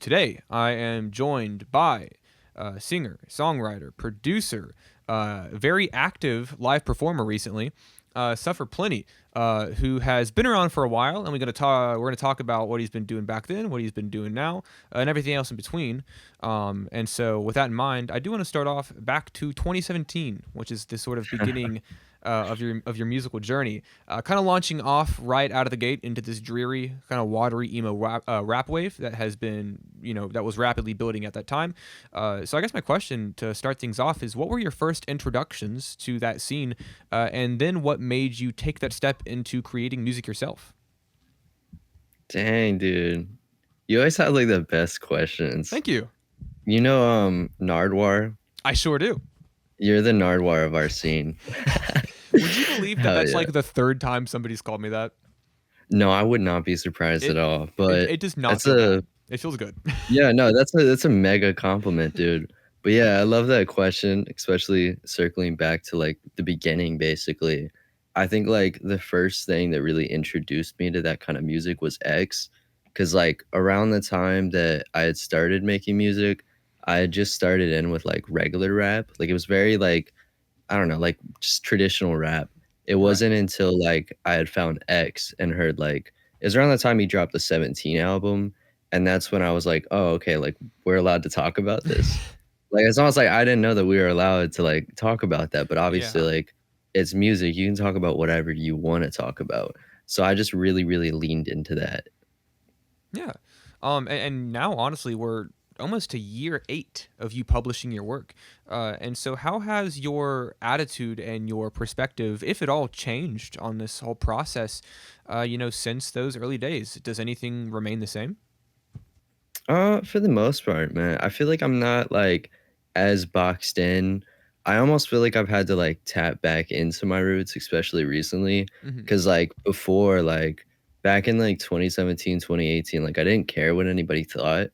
Today, I am joined by singer, songwriter, producer, very active live performer recently, SUFFERPLENTY, who has been around for a while, and we're gonna talk about what he's been doing back then, what he's been doing now, and everything else in between. And so, with that in mind, I do want to start off back to 2017, which is the sort of beginning of your musical journey, kind of launching off right out of the gate into this dreary, kind of watery emo rap wave that has been, that was rapidly building at that time. So I guess my question to start things off is, what were your first introductions to that scene, and then what made you take that step into creating music yourself? Dang, dude. You always have like the best questions. Thank you. Nardwar? I sure do. You're the Nardwar of our scene. Would you believe that Hell that's yeah. like the third time somebody's called me that? No, I would not be surprised at It all. it, But it does not that's feel bad. a It feels good. yeah, no, that's a mega compliment, dude. But yeah, I love that question, especially circling back to like the beginning basically. I think like the first thing that really introduced me to that kind of music was X. Cause like around the time that I had started making music, I had just started in with like regular rap. Like it was very like I don't know, like just traditional rap. It Right. wasn't until like I had found X and heard like it was around the time he dropped the 17 album, and that's when I was like, "Oh, okay, like we're allowed to talk about this." Like it's almost like I didn't know that we were allowed to like talk about that, but obviously Yeah. like it's music, you can talk about whatever you want to talk about. So I just really, really leaned into that. Yeah. And now, honestly, we're almost to year 8 of you publishing your work. And so, how has your attitude and your perspective, if at all, changed on this whole process, since those early days? Does anything remain the same? For the most part, man, I feel like I'm not like as boxed in. I almost feel like I've had to like tap back into my roots, especially recently. Hmm. Cause like before, like back in like 2017, 2018, like I didn't care what anybody thought.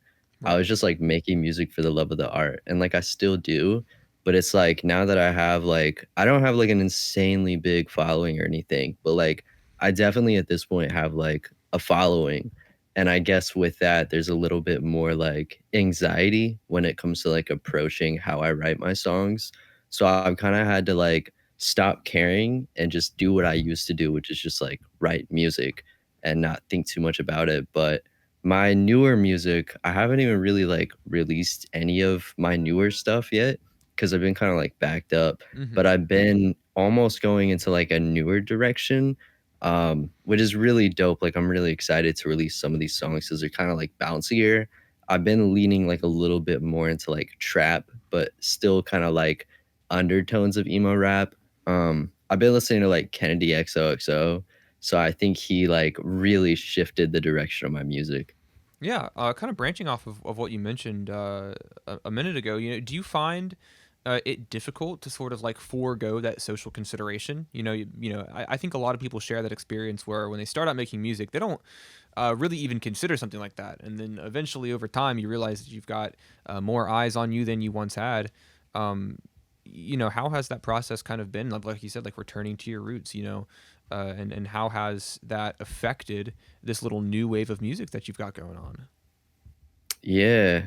I Right. was just like making music for the love of the art. And like I still do. But it's like now that I have like, I don't have like an insanely big following or anything, but like I definitely at this point have like a following, and I guess with that, there's a little bit more like anxiety when it comes to like approaching how I write my songs. So I've kind of had to like stop caring and just do what I used to do, which is just like write music and not think too much about it. But my newer music, I haven't even really like released any of my newer stuff yet because I've been kind of like backed up. Hmm. But I've been almost going into like a newer direction, which is really dope. Like I'm really excited to release some of these songs because they're kind of like bouncier. I've been leaning like a little bit more into like trap, but still kind of like undertones of emo rap. I've been listening to like Kennedy XOXO, so I think he like really shifted the direction of my music. Yeah, kind of branching off of what you mentioned a minute ago, do you find it difficult to sort of like forego that social consideration? I think a lot of people share that experience where when they start out making music, they don't really even consider something like that. And then eventually over time, you realize that you've got more eyes on you than you once had. Um, how has that process kind of been? Like you said, like returning to your roots, and how has that affected this little new wave of music that you've got going on? Yeah.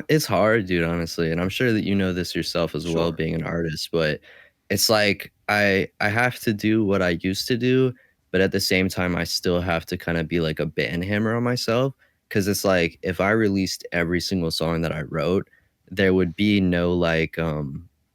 It's hard, dude, honestly. And I'm sure that you know this yourself as well, Sure. being an artist, but it's like I have to do what I used to do, but at the same time I still have to kind of be like a band hammer on myself. Cause it's like if I released every single song that I wrote, there would be no like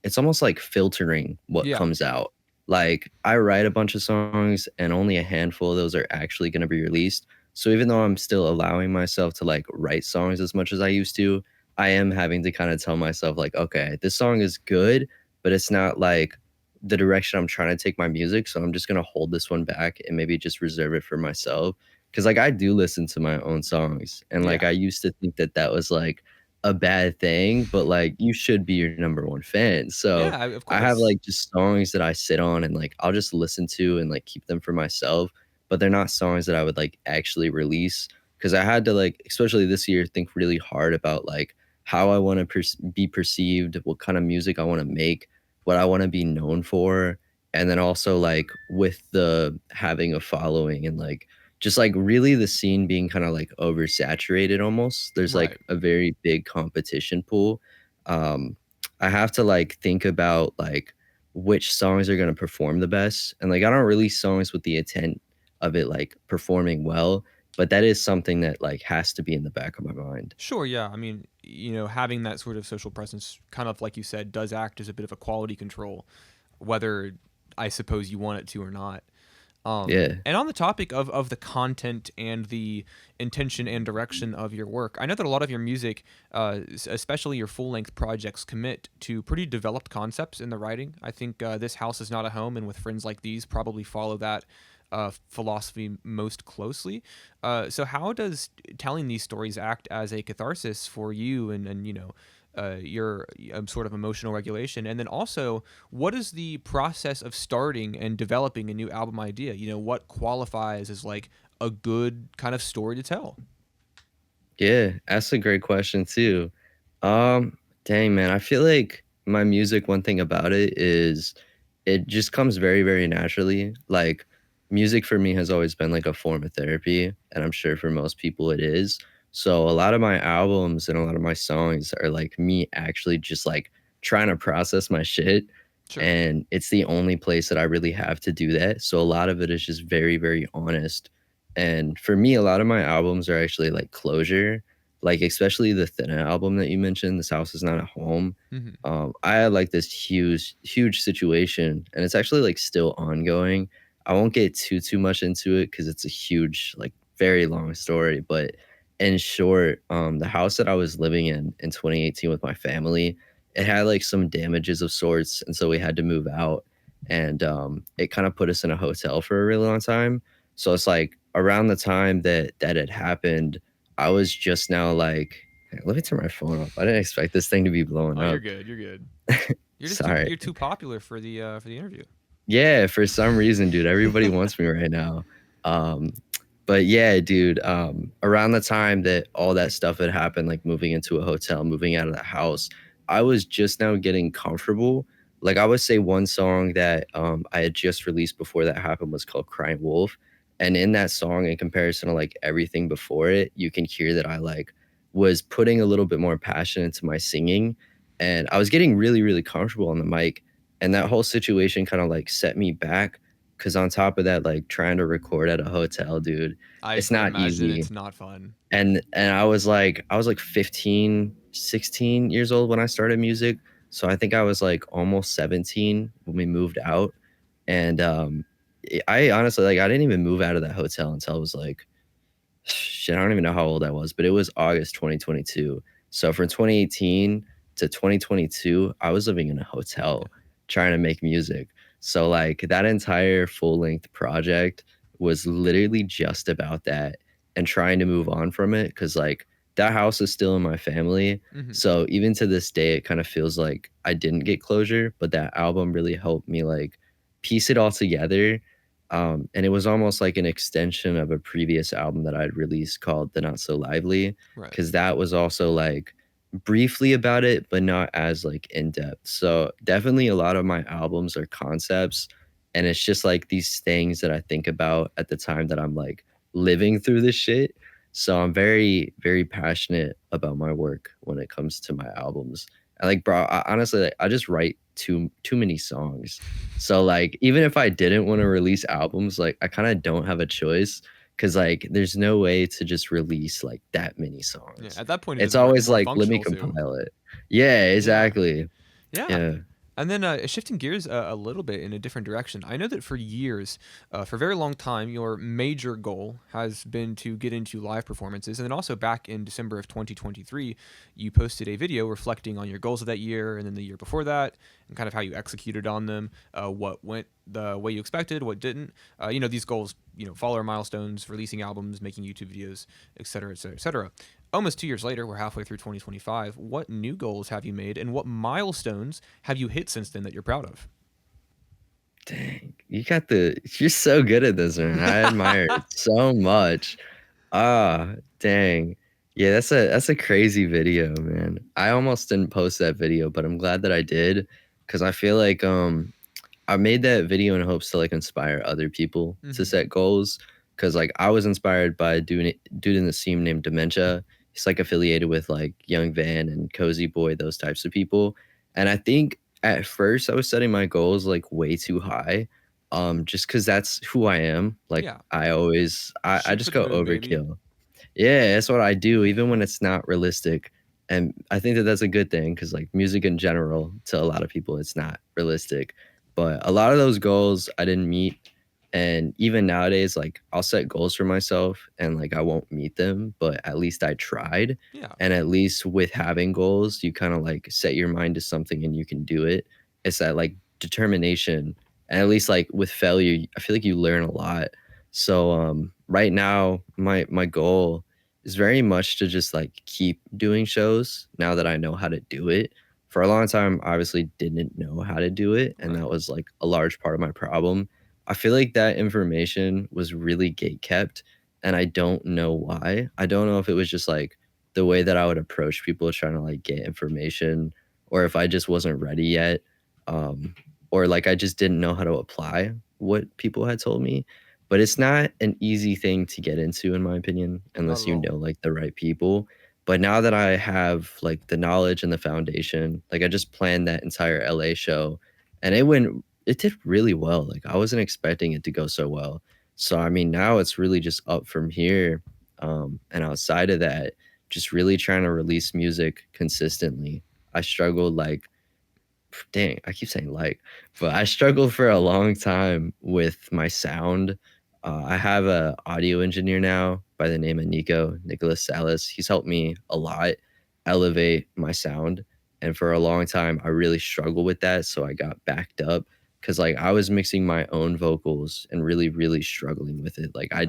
it's almost like filtering what Yeah. comes out. Like I write a bunch of songs and only a handful of those are actually gonna be released. So even though I'm still allowing myself to like write songs as much as I used to, I am having to kind of tell myself like, okay, this song is good, but it's not like the direction I'm trying to take my music. So I'm just gonna hold this one back and maybe just reserve it for myself. Cause like I do listen to my own songs, and like Yeah. I used to think that that was like a bad thing, but like you should be your number one fan. So Yeah, of I have course. like just songs that I sit on and like I'll just listen to and like keep them for myself, but they're not songs that I would like actually release because I had to like, especially this year, think really hard about like how I want to be perceived, what kind of music I want to make, what I want to be known for, and then also like with the having a following and like just like really the scene being kind of like oversaturated almost. There's like Right. a very big competition pool. Um, I have to like think about like which songs are going to perform the best. And like I don't release songs with the intent of it like performing well, but that is something that like has to be in the back of my mind. Sure, yeah. I mean, having that sort of social presence, kind of like you said, does act as a bit of a quality control, whether I suppose you want it to or not. Yeah. And on the topic of the content and the intention and direction of your work, I know that a lot of your music, especially your full length projects, commit to pretty developed concepts in the writing. I think This House Is Not a Home and With Friends Like These probably follow that philosophy most closely. So, how does telling these stories act as a catharsis for you and your sort of emotional regulation? And then also, what is the process of starting and developing a new album idea? What qualifies as like a good kind of story to tell? Yeah, that's a great question too. Dang man, I feel like my music, one thing about it is it just comes very, very naturally. Like music for me has always been like a form of therapy, and I'm sure for most people it is. So a lot of my albums and a lot of my songs are like me actually just like trying to process my shit. Sure. And it's the only place that I really have to do that. So a lot of it is just very, very honest. And for me, a lot of my albums are actually like closure, like especially the Thinna album that you mentioned, This House Is Not a Home. Hmm. I had like this huge, huge situation, and it's actually like still ongoing. I won't get too much into it because it's a huge, like very long story. But in short, the house that I was living in 2018 with my family, it had like some damages of sorts, and so we had to move out. And it kind of put us in a hotel for a really long time. So it's like around the time that had happened, I was just now like, "Hey, let me turn my phone off. I didn't expect this thing to be blowing Oh, you're up." good. You're good. Sorry. You're too popular for the interview. Yeah, for some reason, dude, everybody wants me right now. Um, but yeah, dude, around the time that all that stuff had happened, like moving into a hotel, moving out of the house, I was just now getting comfortable. Like I would say one song that I had just released before that happened was called Crying Wolf. And in that song, in comparison to like everything before it, you can hear that I like was putting a little bit more passion into my singing. And I was getting really, really comfortable on the mic, and that whole situation kind of like set me back because on top of that, like trying to record at a hotel, dude, I it's can not imagine easy. it's not fun. And I was like 15, 16 years old when I started music. So I think I was like almost 17 when we moved out. And I honestly like I didn't even move out of that hotel until I was like shit, I don't even know how old I was, but it was August 2022. So from 2018 to 2022, I was living in a hotel trying to make music. So like that entire full-length project was literally just about that and trying to move on from it because like that house is still in my family. Hmm. So even to this day, it kind of feels like I didn't get closure, but that album really helped me like piece it all together, and it was almost like an extension of a previous album that I'd released called The Not So Lively, Right. because that was also like briefly about it, but not as like in depth. So definitely a lot of my albums are concepts, and it's just like these things that I think about at the time that I'm like living through this shit. So I'm very, very passionate about my work when it comes to my albums. And like, bro, honestly, like, I just write too many songs. So like even if I didn't want to release albums, like I kind of don't have a choice because like there's no way to just release like that many Yeah. songs. At that point, it It's is always more like let me functional too. compile it. Yeah, Yeah. exactly. Yeah. Yeah. And then shifting gears a little bit in a different direction, I know that for years, for a very long time, your major goal has been to get into live performances. And then also back in December of 2023, you posted a video reflecting on your goals of that year and then the year before that and kind of how you executed on them, what went the way you expected, what didn't. These goals, follow milestones, releasing albums, making YouTube videos, et cetera, et cetera, et cetera. Almost 2 years later, we're halfway through 2025. What new goals have you made, and what milestones have you hit since then that you're proud of? Dang, you're so good at this, man. I admire it so much. Ah, dang. Yeah, that's a crazy video, man. I almost didn't post that video, but I'm glad that I did because I feel like I made that video in hopes to like inspire other people to Hmm. set goals. because like I was inspired by a dude in the scene named Dementia. He's like affiliated with like Young Van and Cozy Boy, those types of people. And I think at first I was setting my goals like way too high, just because that's who I am. Like Yeah. I Shoot for just the go moon, baby. overkill. Yeah, that's what I do, even when it's not realistic. And I think that that's a good thing because, like, music in general, to a lot of people, it's not realistic. But a lot of those goals I didn't meet. And even nowadays, like, I'll set goals for myself and, like, I won't meet them, but at least I tried. Yeah. And at least with having goals, you kind of like set your mind to something and you can do it. It's that, like, determination. And at least, like, with failure, I feel like you learn a lot. So, right now, my goal is very much to just like keep doing shows now that I know how to do it. For a long time, I obviously didn't know how to do it, and Right. that was like a large part of my problem. I feel like that information was really gate kept, and I don't know why. I don't know if it was just like the way that I would approach people trying to like get information, or if I just wasn't ready yet, um, or like I just didn't know how to apply what people had told me. But it's not an easy thing to get into, in my opinion, Not unless at you all. know, like, the right people. But now that I have, like, the knowledge and the foundation, like, I just planned that entire LA show, and it did really well. Like, I wasn't expecting it to go so well. So, I mean, now it's really just up from here, and outside of that, just really trying to release music consistently. I struggled, like, dang, I keep saying like, but I struggled for a long time with my sound. I have a audio engineer now by the name of Nicholas Salas. He's helped me a lot elevate my sound. And for a long time, I really struggled with that. So I got backed up because like I was mixing my own vocals and really, really struggling with it. Like Yeah.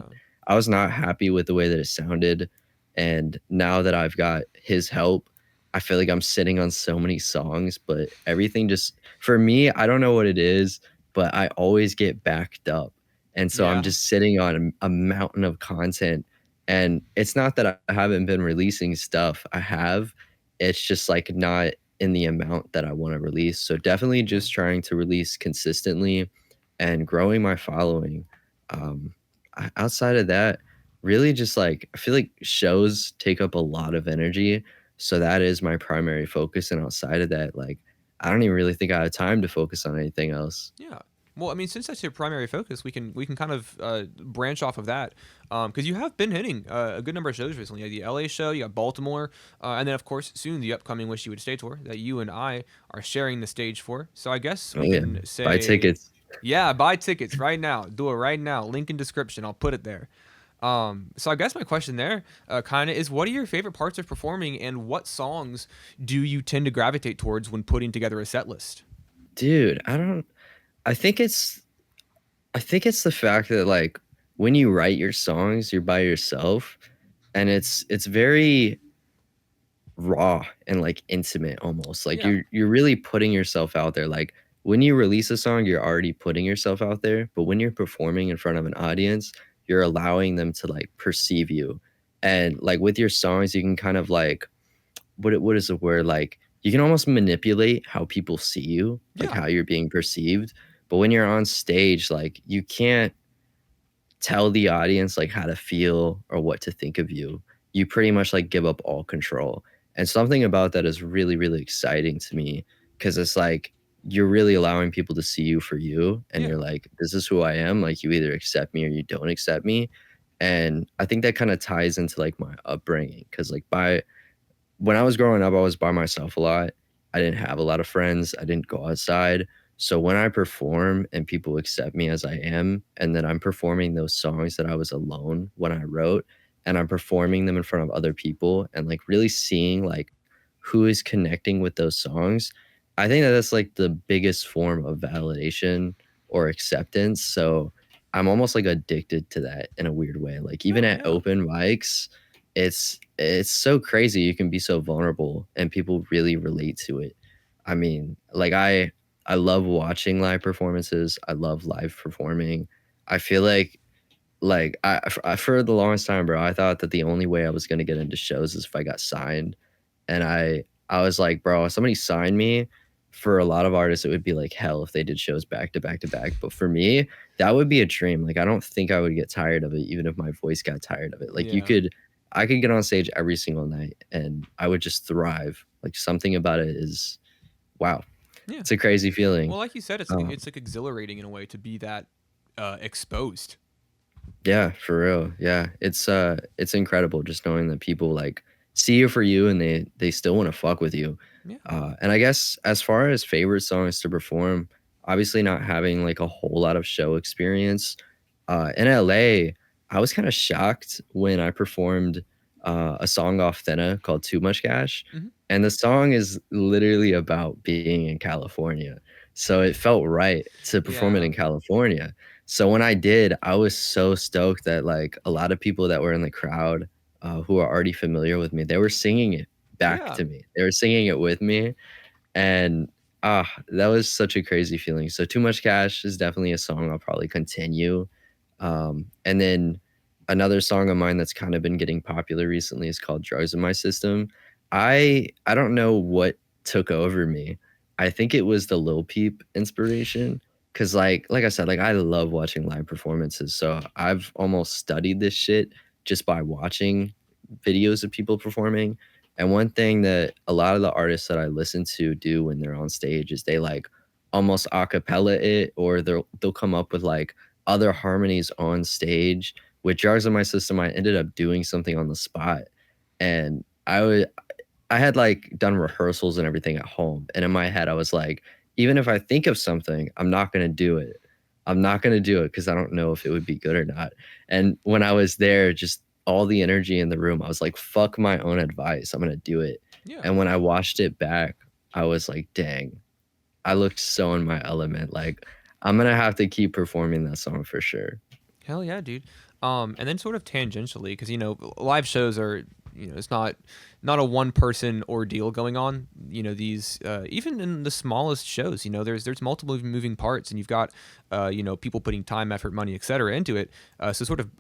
I was not happy with the way that it sounded. And now that I've got his help, I feel like I'm sitting on so many songs, but everything just for me, I don't know what it is, but I always get backed up. And so I'm Yeah. just sitting on a mountain of content. And it's not that I haven't been releasing stuff. I have. It's just like not in the amount that I want to release. So definitely Yeah. just trying to release consistently and growing my following. Outside of that, really just like I feel like shows take up a lot of energy, so that is my primary focus, and outside of that, like, I don't even really think I have time to focus on anything else. Yeah. Well, I mean, since that's your primary focus, we can kind of branch off of that, because you have been hitting a good number of shows recently. You had the LA show, you got Baltimore, and then of course soon the upcoming Wish You Would Stay tour that you and I are sharing the stage for. So I guess Oh, we yeah. can Buy say, tickets. yeah, buy tickets right now. Do it right now. Link in description. I'll put it there. So I guess my question there, kind of, is what are your favorite parts of performing, and what songs do you tend to gravitate towards when putting together a set list? Dude, I think it's I think it's the fact that, like, when you write your songs, you're by yourself, and it's very raw and like intimate almost. Like Yeah. you're really putting yourself out there. Like when you release a song, you're already putting yourself out there, but when you're performing in front of an audience, you're allowing them to like perceive you. And like with your songs, you can kind of like what is the word? Like you can almost manipulate how people see you, like Yeah. how you're being perceived. But when you're on stage, like you can't tell the audience like how to feel or what to think of you. You pretty much like give up all control. And something about that is really, really exciting to me because it's like you're really allowing people to see you for you. And you're Yeah. like, this is who I am. Like, you either accept me or you don't accept me. And I think that kind of ties into like my upbringing because, like, when I was growing up, I was by myself a lot. I didn't have a lot of friends. I didn't go outside. So when I perform and people accept me as I am, and then I'm performing those songs that I was alone when I wrote, and I'm performing them in front of other people and like really seeing like who is connecting with those songs, I think that that's like the biggest form of validation or acceptance. So I'm almost like addicted to that in a weird way. Like even No. at Yeah. open mics, it's so crazy you can be so vulnerable and people really relate to it. I mean, like I love watching live performances. I love live performing. I feel like for the longest time, bro, I thought that the only way I was gonna get into shows is if I got signed. And I was like, bro, if somebody signed me, for a lot of artists, it would be like hell if they did shows back to back to back. But for me, that would be a dream. Like I don't think I would get tired of it, even if my voice got tired of it. Like Yeah. I could get on stage every single night and I would just thrive. Like something about it is wow. Yeah. It's a crazy feeling. Well, like you said, Um, it's like exhilarating in a way to be that exposed. Yeah, for real. Yeah. It's incredible just knowing that people like see you for you and they still want to fuck with you. Yeah. And I guess as far as favorite songs to perform, obviously not having like a whole lot of show experience. In LA, I was kind of shocked when I performed a song off Thenna called Too Much Cash. Hmm. And the song is literally about being in California. So it felt right to perform it Yeah. in California. So when I did, I was so stoked that like a lot of people that were in the crowd who are already familiar with me, they were singing it back Yeah. to me. They were singing it with me, and that was such a crazy feeling. So Too Much Cash is definitely a song I'll probably continue. And then another song of mine that's kind of been getting popular recently is called Drugs in My System. I don't know what took over me. I think it was the Lil Peep inspiration. Cause like I said, like I love watching live performances. So I've almost studied this shit just by watching videos of people performing. And one thing that a lot of the artists that I listen to do when they're on stage is they like almost acapella it, or they'll come up with like other harmonies on stage. With Jars in My System, I ended up doing something on the spot. And I had like done rehearsals and everything at home. And in my head, I was like, even if I think of something, I'm not gonna do it. I'm not gonna do it because I don't know if it would be good or not. And when I was there, just all the energy in the room, I was like, fuck my own advice. I'm gonna do it. Yeah. And when I watched it back, I was like, dang, I looked so in my element. Like, I'm gonna have to keep performing that song for sure. Hell yeah, dude. And then sort of tangentially, because live shows are, it's not a one person ordeal going on. These even in the smallest shows, there's multiple moving parts, and you've got people putting time, effort, money, etc. into it. So sort of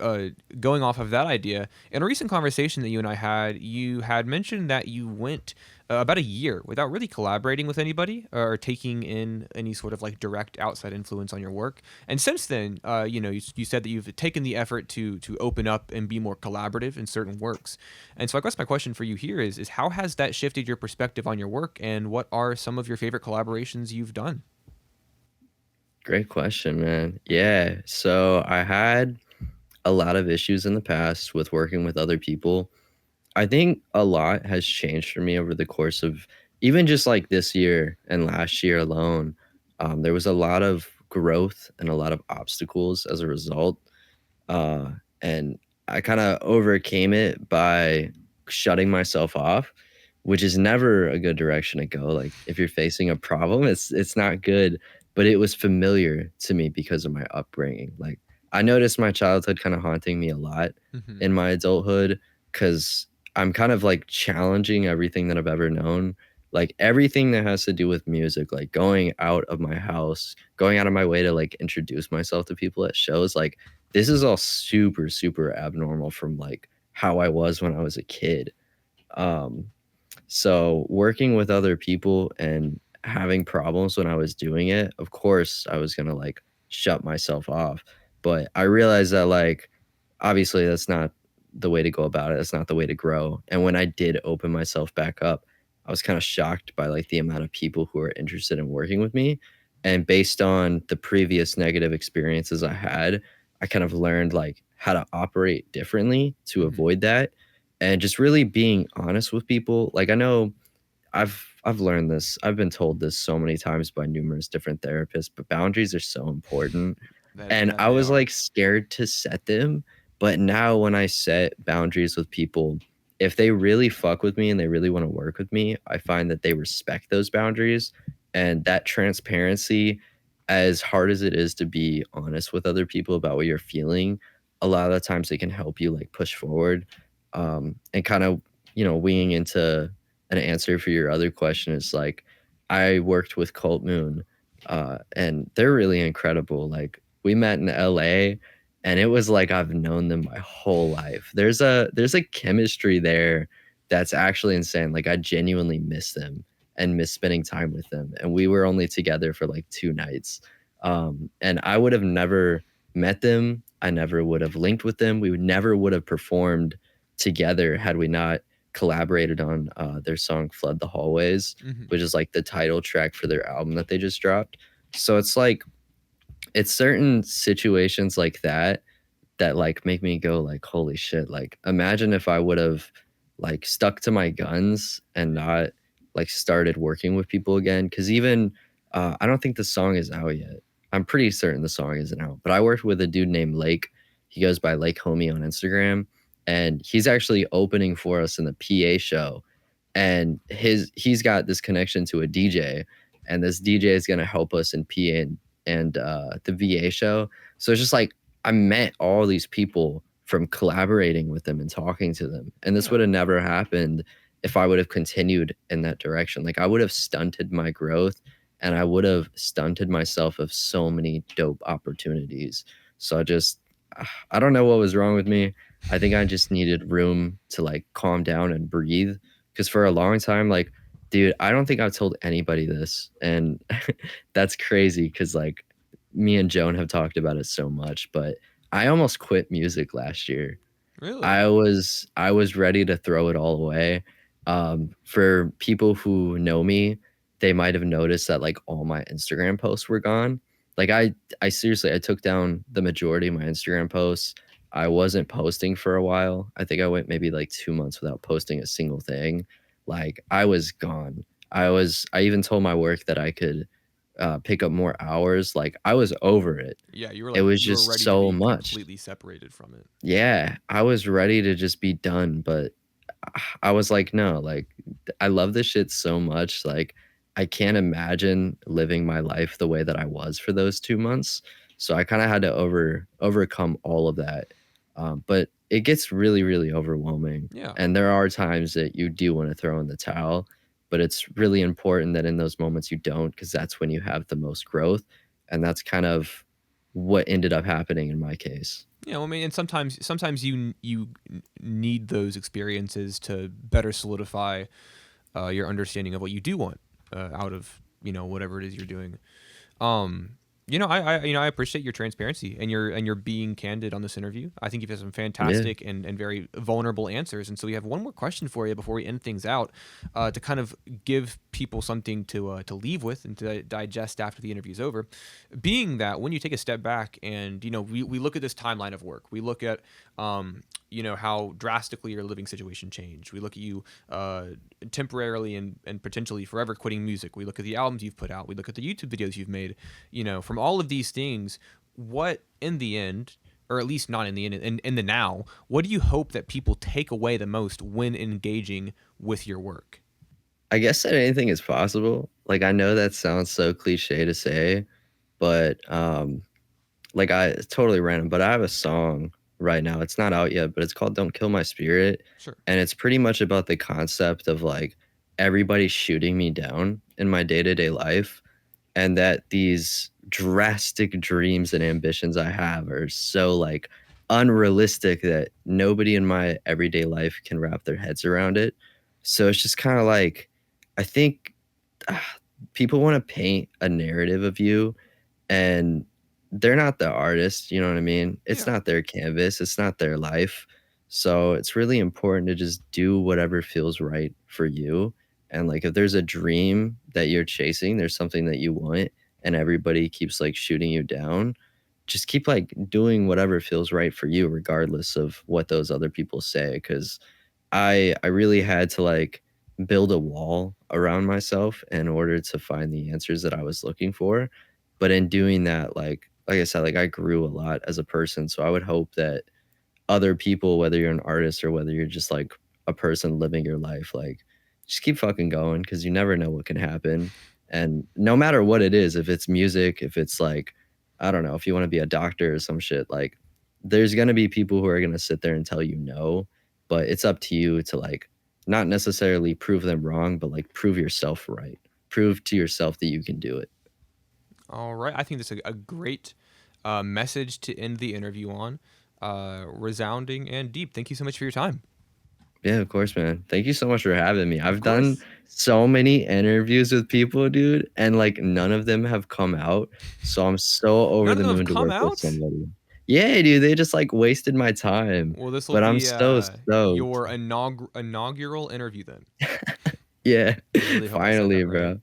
going off of that idea, in a recent conversation that you and I had, you had mentioned that you went about a year without really collaborating with anybody or taking in any sort of like direct outside influence on your work. And since then, you said that you've taken the effort to open up and be more collaborative in certain works. And so I guess my question for you here is how has that shifted your perspective on your work, and what are some of your favorite collaborations you've done? Great question, man. Yeah. So I had a lot of issues in the past with working with other people. I think a lot has changed for me over the course of even just like this year and last year alone. There was a lot of growth and a lot of obstacles as a result. Uh, and I kind of overcame it by shutting myself off, which is never a good direction to go. Like if you're facing a problem, it's not good. But it was familiar to me because of my upbringing. Like I noticed my childhood kind of haunting me a lot Hmm. in my adulthood because I'm kind of like challenging everything that I've ever known. Like everything that has to do with music, like going out of my house, going out of my way to like introduce myself to people at shows, like this is all super, super abnormal from like how I was when I was a kid. Um, so working with other people and having problems when I was doing it, of course, I was gonna like shut myself off. But I realized that like obviously that's not the way to go about it. That's not the way to grow. And when I did open myself back up, I was kind of shocked by like the amount of people who are interested in working with me. And based on the previous negative experiences I had, I kind of learned like how to operate differently to Hmm. avoid that and just really being honest with people. Like I know I've learned this. I've been told this so many times by numerous different therapists, but boundaries are so important. And That I they was are. like scared to set them, but now when I set boundaries with people, if they really fuck with me and they really want to work with me, I find that they respect those boundaries and that transparency, as hard as it is to be honest with other people about what you're feeling, a lot of the times it can help you like push forward. And kind of, winging into an answer for your other question is like I worked with Cult Moon, and they're really incredible. Like we met in LA, and it was like I've known them my whole life. There's a chemistry there that's actually insane. Like I genuinely miss them, and miss spending time with them. And we were only together for like 2 nights. And I would have never met them. I never would have linked with them. We would never would have performed together had we not collaborated on their song Flood the Hallways, Hmm. which is like the title track for their album that they just dropped. So it's like it's certain situations like that that like make me go like holy shit, like imagine if I would have like stuck to my guns and not like started working with people again. Because even I don't think the song is out yet. I'm pretty certain the song isn't out, but I worked with a dude named Lake. He goes by Lake Homie on Instagram, and he's actually opening for us in the PA show. And he's got this connection to a DJ, and this DJ is going to help us in PA and the VA show. So it's just like I met all these people from collaborating with them and talking to them. And this Yeah. would have never happened if I would have continued in that direction. Like I would have stunted my growth, and I would have stunted myself of so many dope opportunities. So I don't know what was wrong with me. I think I just needed room to like calm down and breathe. Cause for a long time, like, dude, I don't think I've told anybody this. And that's crazy because like me and Joan have talked about it so much, but I almost quit music last year. Really? I was ready to throw it all away. For people who know me, they might have noticed that like all my Instagram posts were gone. Like I seriously I took down the majority of my Instagram posts. I wasn't posting for a while. I think I went maybe like 2 months without posting a single thing. Like I was gone. I even told my work that I could pick up more hours. Like I was over it. Yeah, It was you were just ready to so be much. completely separated from it. Yeah, I was ready to just be done, but I was like, "No, like, I love this shit so much, like, I can't imagine living my life the way that I was for those 2 months." So I kinda had to overcome all of that, but it gets really, really overwhelming, Yeah. and there are times that you do wanna throw in the towel, but it's really important that in those moments you don't, because that's when you have the most growth, and that's kind of what ended up happening in my case. Yeah, well, I mean, and sometimes need those experiences to better solidify your understanding of what you do want out of whatever it is you're doing. Um, I appreciate your transparency and your being candid on this interview. I think you've had some Yeah. fantastic and very vulnerable answers. And so we have one more question for you before we end things out, to kind of give people something to leave with and to digest after the interview's over. Being that when you take a step back and we look at this timeline of work, we look at how drastically your living situation changed. We look at you temporarily and potentially forever quitting music. We look at the albums you've put out. We look at the YouTube videos you've made. From all of these things, what in the end, or at least not in the end, in the now, what do you hope that people take away the most when engaging with your work? I guess that anything is possible. Like, I know that sounds so cliche to say, but, like, it's totally random, but I have a song right now, it's not out yet, but it's called "Don't Kill My Spirit," Sure. and it's pretty much about the concept of, like, everybody shooting me down in my day-to-day life, and that these drastic dreams and ambitions I have are so, like, unrealistic that nobody in my everyday life can wrap their heads around it. So it's just kinda like, I think, ah, people wanna paint a narrative of you, and they're not the artist, you know what I mean? It's Yeah. not their canvas, it's not their life. So it's really important to just do whatever feels right for you. And like if there's a dream that you're chasing, there's something that you want and everybody keeps like shooting you down, just keep like doing whatever feels right for you regardless of what those other people say. Cause I really had to like build a wall around myself in order to find the answers that I was looking for. But in doing that, like I said, like I grew a lot as a person. So I would hope that other people, whether you're an artist or whether you're just like a person living your life, like just keep fucking going because you never know what can happen. And no matter what it is, if it's music, if it's like, I don't know, if you want to be a doctor or some shit, like there's gonna be people who are gonna sit there and tell you no, but it's up to you to like not necessarily prove them wrong, but like prove yourself right. Prove to yourself that you can do it. All right. I think that's a great message to end the interview on. Resounding and deep. Thank you so much for your time. Yeah, of course, man. Thank you so much for having me. Of I've done course. so many interviews with people, dude, and like none of them have come out. So I'm so over None of the them have moon to come work with out. somebody. Yeah, dude, they just like wasted my time. Well, this will But I'm be so stoked. your inaugural interview then. Yeah, I really hope this ends finally, up right. bro.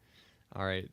All right.